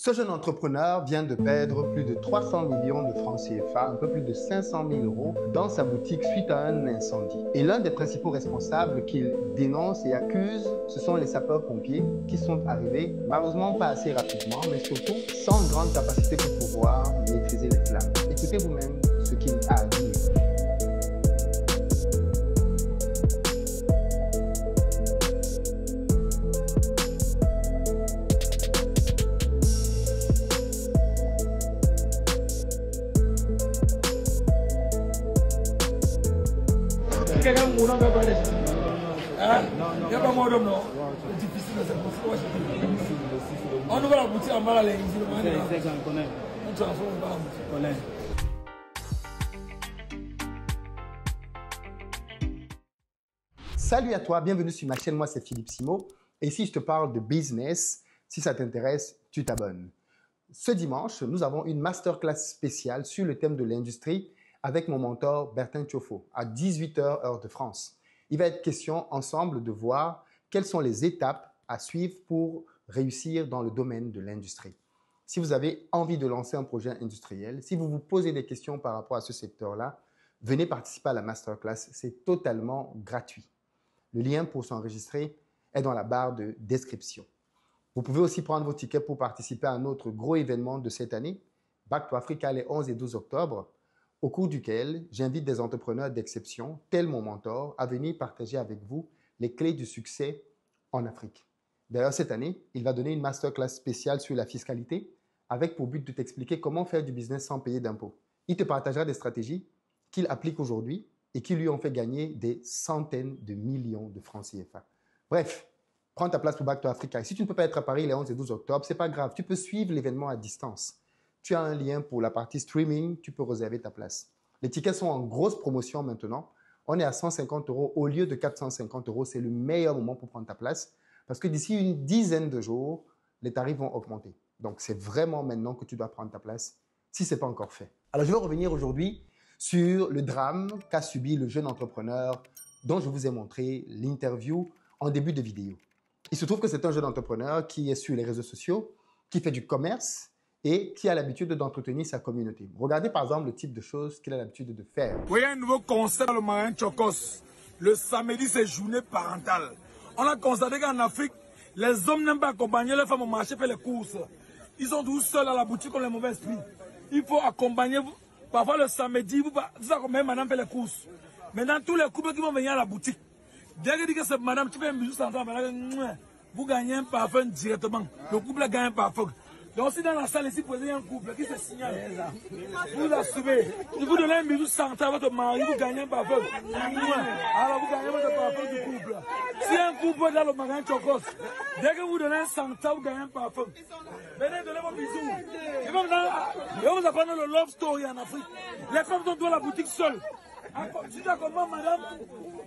Ce jeune entrepreneur vient de perdre plus de 300 millions de francs CFA, un peu plus de 500 000 euros, dans sa boutique suite à un incendie. Et l'un des principaux responsables qu'il dénonce et accuse, ce sont les sapeurs-pompiers qui sont arrivés, malheureusement pas assez rapidement, mais surtout sans grande capacité pour pouvoir maîtriser les flammes. Écoutez vous-même ce qu'il a à dire. On ouvre la boutique en bas là, Salut à toi, bienvenue sur ma chaîne, moi c'est Philippe Simo. Et ici je te parle de business, si ça t'intéresse, tu t'abonnes. Ce dimanche, nous avons une masterclass spéciale sur le thème de l'industrie avec mon mentor Bertin Thiofo à 18 h heure de France. Il va être question ensemble de voir quelles sont les étapes à suivre pour réussir dans le domaine de l'industrie. Si vous avez envie de lancer un projet industriel, si vous vous posez des questions par rapport à ce secteur-là, venez participer à la masterclass, c'est totalement gratuit. Le lien pour s'enregistrer est dans la barre de description. Vous pouvez aussi prendre vos tickets pour participer à un autre gros événement de cette année, Back to Africa les 11 et 12 octobre, au cours duquel j'invite des entrepreneurs d'exception, tels mon mentor, à venir partager avec vous les clés du succès en Afrique. D'ailleurs, cette année, il va donner une masterclass spéciale sur la fiscalité avec pour but de t'expliquer comment faire du business sans payer d'impôts. Il te partagera des stratégies qu'il applique aujourd'hui et qui lui ont fait gagner des centaines de millions de francs CFA. Bref, prends ta place pour Back to Africa. Et si tu ne peux pas être à Paris les 11 et 12 octobre, ce n'est pas grave, tu peux suivre l'événement à distance. Tu as un lien pour la partie streaming, tu peux réserver ta place. Les tickets sont en grosse promotion maintenant. On est à 150 € au lieu de 450 €. C'est le meilleur moment pour prendre ta place parce que d'ici une dizaine de jours, les tarifs vont augmenter. Donc, c'est vraiment maintenant que tu dois prendre ta place si ce n'est pas encore fait. Alors, je vais revenir aujourd'hui sur le drame qu'a subi le jeune entrepreneur dont je vous ai montré l'interview en début de vidéo. Il se trouve que c'est un jeune entrepreneur qui est sur les réseaux sociaux, qui fait du commerce et qui a l'habitude d'entretenir sa communauté. Regardez par exemple le type de choses qu'il a l'habitude de faire. Vous voyez un nouveau concept dans le marin Chokos. Le samedi, c'est journée parentale. On a constaté qu'en Afrique, les hommes n'aiment pas accompagner les femmes au marché faire les courses. Ils sont tous seuls à la boutique comme les mauvais esprits. Il faut accompagner vous. Parfois le samedi, vous accompagnez madame faire les courses. Maintenant, tous les couples qui vont venir à la boutique, dès que dit que c'est madame, tu fais un bisou sans toi, vous gagnez un parfum directement. Le couple gagne un parfum. Donc si dans la salle ici, vous avez un couple qui se signale, vous assumez, vous donnez un bisou sans à votre mari, vous gagnez un parfum. Alors vous gagnez votre parfum du couple. Si un couple dans le magasin Chokos, dès que vous donnez un santa, vous gagnez un parfum. Venez donner vos bisous. Ils vont vous apprendre le love story en Afrique. Les femmes sont dans la boutique seules. Si tu accompagnes madame,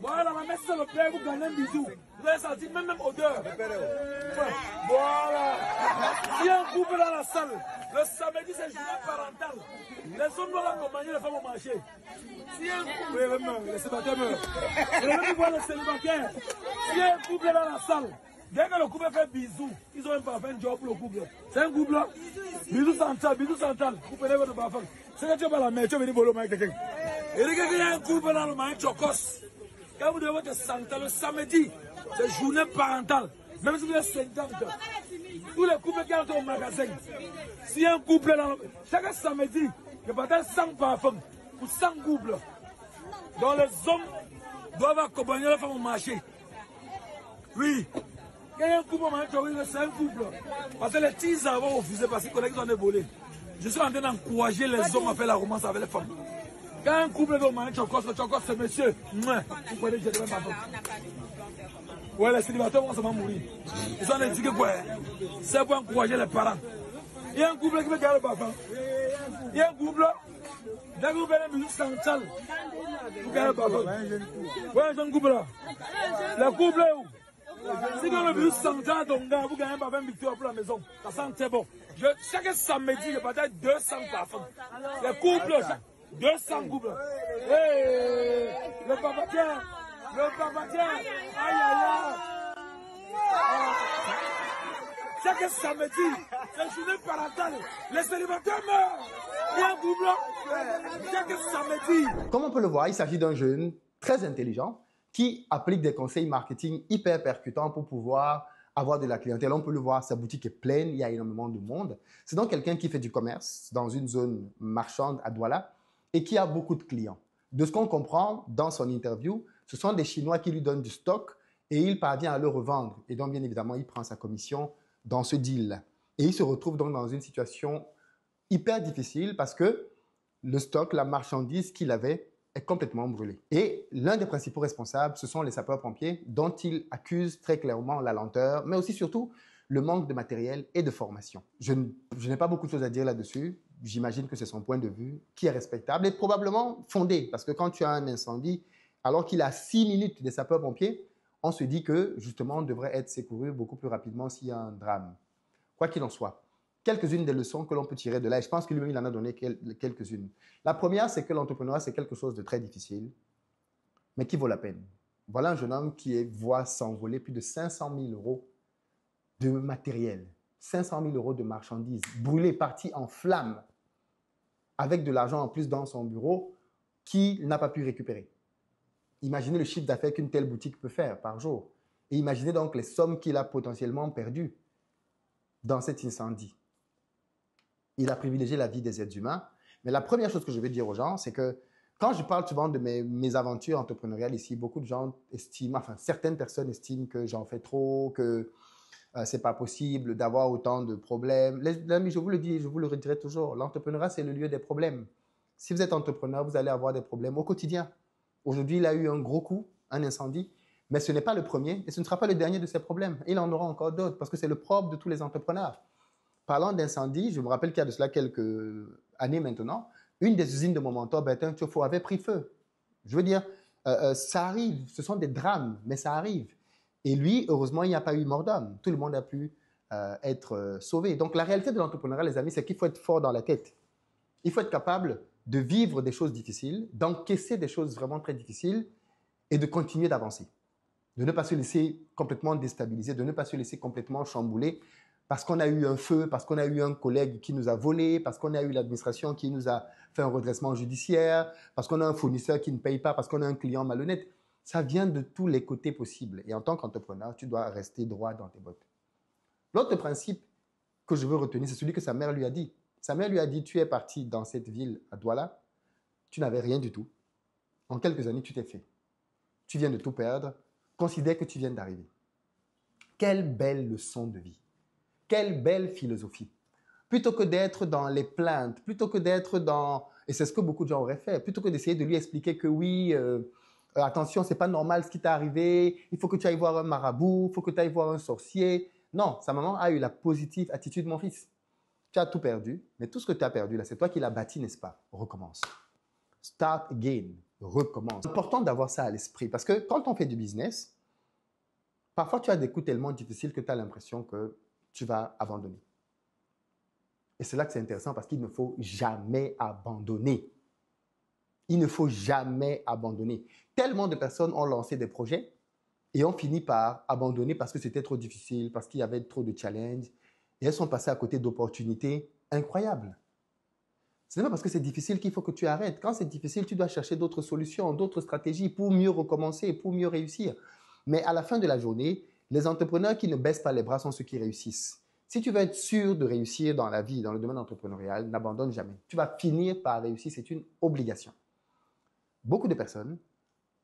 voilà, la messe c'est le père, vous gagnez un bisou. Vous allez sentir même odeur. Voilà. Il y a un couple dans la salle. Le samedi, c'est journée parentale. Les hommes doivent accompagner les femmes au marché. Si y a un couple, les célibataires meurent. Vous voyez les célibataires. Si y a un couple dans la salle, dès que le couple fait bisous, ils ont un parfum job pour le couple. C'est un couple là. Bisous central, bisous central. Vous prenez votre parfum. C'est que tu vas pas la mer, tu vas venir voler avec quelqu'un. Et regardez, il y a un couple dans le marin Chokos. Quand vous devez votre central le samedi, c'est journée parentale. Même si vous êtes 50, tous les couples qui entrent au magasin, s'il y a un couple dans le... Chaque samedi, il y a peut-être 100 parfums ou 100 couples. Donc les hommes doivent accompagner les femmes au marché. Oui. Quand il y a un couple au marché, c'est un couple. Parce que les petits avons refusé parce qu'ils connaissent qu'ils ont des volets. Je suis en train d'encourager les hommes à faire la romance avec les femmes. Quand un couple est au marché, Chokos, c'est monsieur. Vous prenez, j'ai pas parfum. Ouais, les célibataires vont seulement mourir. Ils ont dit que quoi? C'est pour encourager les parents. Il y a un couple qui veut garder le parfum. Il y a un couple, dès que vous venez une musique centrale, vous gardez le parfum. Ouais, un jeune couple là. Le couple est où? Si vous avez une musique centrale, vous gagnez un parfum Victoire pour la maison. Ça sent très bon. Chaque samedi, il y a peut-être 200 parfums. Les couples, 200 couples. Hey, le papa tiens. Le papa tiens. Aïe aïe aïe. Chaque samedi, c'est journée parentale. Les célibataires meurent. Il y a un doublon. Chaque samedi. Comme on peut le voir, il s'agit d'un jeune très intelligent qui applique des conseils marketing hyper percutants pour pouvoir avoir de la clientèle. On peut le voir, sa boutique est pleine, il y a énormément de monde. C'est donc quelqu'un qui fait du commerce dans une zone marchande à Douala et qui a beaucoup de clients. De ce qu'on comprend dans son interview, ce sont des Chinois qui lui donnent du stock et il parvient à le revendre. Et donc, bien évidemment, il prend sa commission dans ce deal. Et il se retrouve donc dans une situation hyper difficile parce que le stock, la marchandise qu'il avait est complètement brûlé. Et l'un des principaux responsables, ce sont les sapeurs-pompiers dont il accuse très clairement la lenteur, mais aussi surtout le manque de matériel et de formation. Je n'ai pas beaucoup de choses à dire là-dessus. J'imagine que c'est son point de vue qui est respectable et probablement fondé parce que quand tu as un incendie, alors qu'il a 6 minutes des sapeurs-pompiers, on se dit que justement on devrait être secouru beaucoup plus rapidement s'il y a un drame. Quoi qu'il en soit, quelques-unes des leçons que l'on peut tirer de là, et je pense que lui-même il en a donné quelques-unes. La première, c'est que l'entrepreneuriat, c'est quelque chose de très difficile, mais qui vaut la peine. Voilà un jeune homme qui voit s'envoler plus de 500 000 euros de matériel, 500 000 euros de marchandises brûlées, parties en flammes, avec de l'argent en plus dans son bureau qu'il n'a pas pu récupérer. Imaginez le chiffre d'affaires qu'une telle boutique peut faire par jour. Et imaginez donc les sommes qu'il a potentiellement perdues dans cet incendie. Il a privilégié la vie des êtres humains. Mais la première chose que je vais dire aux gens, c'est que quand je parle souvent de mes aventures entrepreneuriales ici, beaucoup de gens estiment, enfin certaines personnes estiment que j'en fais trop, que c'est pas possible d'avoir autant de problèmes. Les amis, je vous le dis, je vous le redirai toujours, l'entrepreneuriat, c'est le lieu des problèmes. Si vous êtes entrepreneur, vous allez avoir des problèmes au quotidien. Aujourd'hui, il a eu un gros coup, un incendie, mais ce n'est pas le premier et ce ne sera pas le dernier de ces problèmes. Il en aura encore d'autres parce que c'est le propre de tous les entrepreneurs. Parlant d'incendie, je me rappelle qu'il y a de cela quelques années maintenant, une des usines de mon mentor, Bertin Thiofo, avait pris feu. Je veux dire, ça arrive, ce sont des drames, mais ça arrive. Et lui, heureusement, il n'y a pas eu mort d'homme. Tout le monde a pu être sauvé. Donc, la réalité de l'entrepreneuriat, les amis, c'est qu'il faut être fort dans la tête. Il faut être capable de vivre des choses difficiles, d'encaisser des choses vraiment très difficiles et de continuer d'avancer. De ne pas se laisser complètement déstabiliser, de ne pas se laisser complètement chambouler parce qu'on a eu un feu, parce qu'on a eu un collègue qui nous a volé, parce qu'on a eu l'administration qui nous a fait un redressement judiciaire, parce qu'on a un fournisseur qui ne paye pas, parce qu'on a un client malhonnête. Ça vient de tous les côtés possibles. Et en tant qu'entrepreneur, tu dois rester droit dans tes bottes. L'autre principe que je veux retenir, c'est celui que sa mère lui a dit. Sa mère lui a dit, tu es parti dans cette ville à Douala, tu n'avais rien du tout. En quelques années, tu t'es fait. Tu viens de tout perdre. Considère que tu viens d'arriver. Quelle belle leçon de vie. Quelle belle philosophie. Plutôt que d'être dans les plaintes, plutôt que d'être dans... Et c'est ce que beaucoup de gens auraient fait. Plutôt que d'essayer de lui expliquer que oui, attention, c'est pas normal ce qui t'est arrivé, il faut que tu ailles voir un marabout, il faut que tu ailles voir un sorcier. Non, sa maman a eu la positive attitude, mon fils. Tu as tout perdu, mais tout ce que tu as perdu là, c'est toi qui l'as bâti, n'est-ce pas? Recommence. Start again. Recommence. C'est important d'avoir ça à l'esprit parce que quand on fait du business, parfois tu as des coups tellement difficiles que tu as l'impression que tu vas abandonner. Et c'est là que c'est intéressant parce qu'il ne faut jamais abandonner. Il ne faut jamais abandonner. Tellement de personnes ont lancé des projets et ont fini par abandonner parce que c'était trop difficile, parce qu'il y avait trop de challenges. Et elles sont passées à côté d'opportunités incroyables. Ce n'est pas parce que c'est difficile qu'il faut que tu arrêtes. Quand c'est difficile, tu dois chercher d'autres solutions, d'autres stratégies pour mieux recommencer, pour mieux réussir. Mais à la fin de la journée, les entrepreneurs qui ne baissent pas les bras sont ceux qui réussissent. Si tu veux être sûr de réussir dans la vie, dans le domaine entrepreneurial, n'abandonne jamais. Tu vas finir par réussir, c'est une obligation. Beaucoup de personnes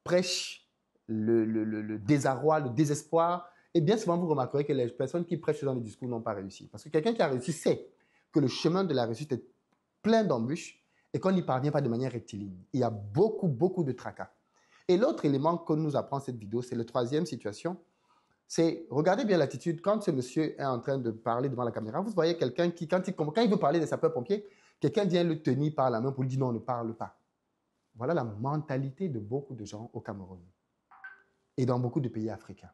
prêchent le désarroi, le désespoir. Et bien souvent, vous remarquerez que les personnes qui prêchent dans les discours n'ont pas réussi. Parce que quelqu'un qui a réussi sait que le chemin de la réussite est plein d'embûches et qu'on n'y parvient pas de manière rectiligne. Il y a beaucoup de tracas. Et l'autre élément que nous apprend cette vidéo, c'est la troisième situation, c'est, regardez bien l'attitude, quand ce monsieur est en train de parler devant la caméra, vous voyez quelqu'un qui, quand il veut parler des sapeurs-pompiers, quelqu'un vient le tenir par la main pour lui dire non, ne parle pas. Voilà la mentalité de beaucoup de gens au Cameroun et dans beaucoup de pays africains.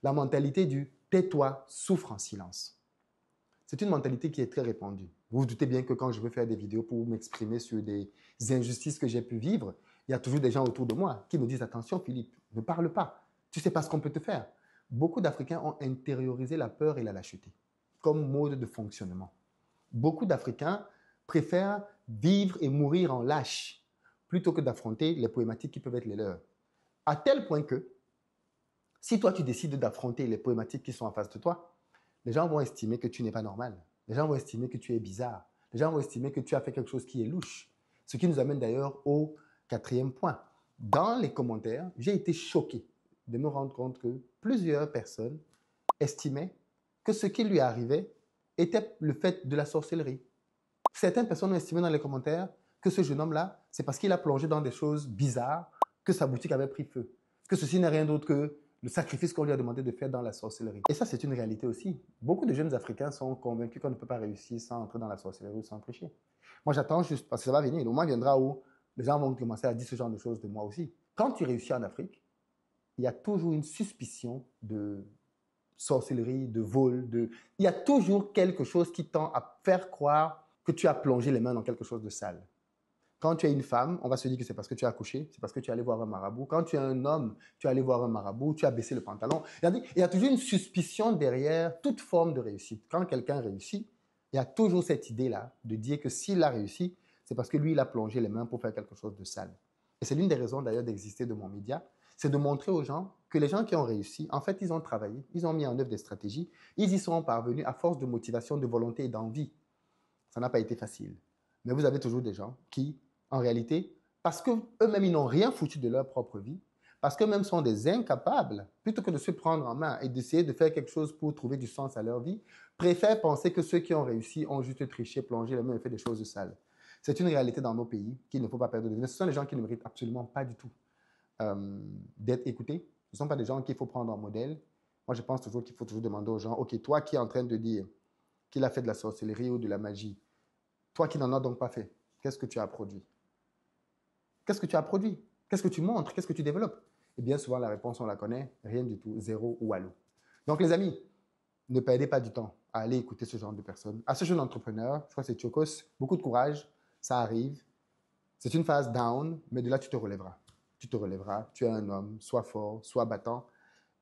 La mentalité du « tais-toi, souffre en silence ». C'est une mentalité qui est très répandue. Vous vous doutez bien que quand je veux faire des vidéos pour m'exprimer sur des injustices que j'ai pu vivre, il y a toujours des gens autour de moi qui me disent « Attention Philippe, ne parle pas, tu ne sais pas ce qu'on peut te faire ». Beaucoup d'Africains ont intériorisé la peur et la lâcheté. comme mode de fonctionnement. Beaucoup d'Africains préfèrent vivre et mourir en lâche plutôt que d'affronter les problématiques qui peuvent être les leurs. À tel point que, si toi tu décides d'affronter les problématiques qui sont en face de toi, les gens vont estimer que tu n'es pas normal. Les gens vont estimer que tu es bizarre. Les gens vont estimer que tu as fait quelque chose qui est louche. Ce qui nous amène d'ailleurs au quatrième point. Dans les commentaires, j'ai été choqué de me rendre compte que plusieurs personnes estimaient que ce qui lui arrivait était le fait de la sorcellerie. Certaines personnes ont estimé dans les commentaires que ce jeune homme-là, c'est parce qu'il a plongé dans des choses bizarres que sa boutique avait pris feu. Que ceci n'est rien d'autre que le sacrifice qu'on lui a demandé de faire dans la sorcellerie. Et ça, c'est une réalité aussi. Beaucoup de jeunes Africains sont convaincus qu'on ne peut pas réussir sans entrer dans la sorcellerie ou sans tricher. Moi, j'attends juste, parce que ça va venir. Le moment viendra où les gens vont commencer à dire ce genre de choses de moi aussi. Quand tu réussis en Afrique, il y a toujours une suspicion de sorcellerie, de vol. Il y a toujours quelque chose qui tend à faire croire que tu as plongé les mains dans quelque chose de sale. Quand tu es une femme, on va se dire que c'est parce que tu as accouché, c'est parce que tu es allé voir un marabout. Quand tu es un homme, tu es allé voir un marabout, tu as baissé le pantalon. Il y a toujours une suspicion derrière toute forme de réussite. Quand quelqu'un réussit, il y a toujours cette idée-là de dire que s'il a réussi, c'est parce que lui, il a plongé les mains pour faire quelque chose de sale. Et c'est l'une des raisons d'ailleurs d'exister de mon média, c'est de montrer aux gens que les gens qui ont réussi, en fait, ils ont travaillé, ils ont mis en œuvre des stratégies, ils y sont parvenus à force de motivation, de volonté et d'envie. Ça n'a pas été facile. Mais vous avez toujours des gens qui, en réalité, parce qu'eux-mêmes, ils n'ont rien foutu de leur propre vie, parce qu'eux-mêmes sont des incapables, plutôt que de se prendre en main et d'essayer de faire quelque chose pour trouver du sens à leur vie, préfèrent penser que ceux qui ont réussi ont juste triché, plongé les mains et fait des choses sales. C'est une réalité dans nos pays qu'il ne faut pas perdre de vue. Ce sont des gens qui ne méritent absolument pas du tout d'être écoutés. Ce ne sont pas des gens qu'il faut prendre en modèle. Moi, je pense toujours qu'il faut toujours demander aux gens, OK, toi qui es en train de dire qu'il a fait de la sorcellerie ou de la magie, toi qui n'en as donc pas fait, qu'est-ce que tu as produit? Qu'est-ce que tu as produit? Qu'est-ce que tu montres? Qu'est-ce que tu développes? Et bien souvent, la réponse, on la connaît, rien du tout, zéro ou allô. Donc, les amis, ne perdez pas du temps à aller écouter ce genre de personnes. À ce jeune entrepreneur, je crois que c'est Chokos, beaucoup de courage, ça arrive. C'est une phase down, mais de là, tu te relèveras. Tu te relèveras, tu es un homme, sois fort, sois battant.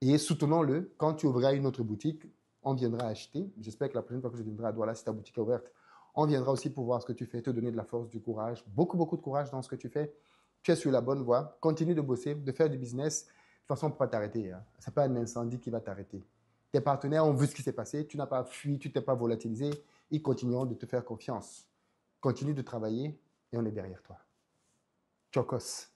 Et soutenons-le. Quand tu ouvriras une autre boutique, on viendra acheter. J'espère que la prochaine fois que je viendrai à Douala, si ta boutique est ouverte, on viendra aussi pour voir ce que tu fais, te donner de la force, du courage, beaucoup, beaucoup de courage dans ce que tu fais. Tu es sur la bonne voie. Continue de bosser, de faire du business. De toute façon, on ne peut pas t'arrêter. Hein. Ce n'est pas un incendie qui va t'arrêter. Tes partenaires ont vu ce qui s'est passé. Tu n'as pas fui, tu ne t'es pas volatilisé. Ils continueront de te faire confiance. Continue de travailler et on est derrière toi. Chokos.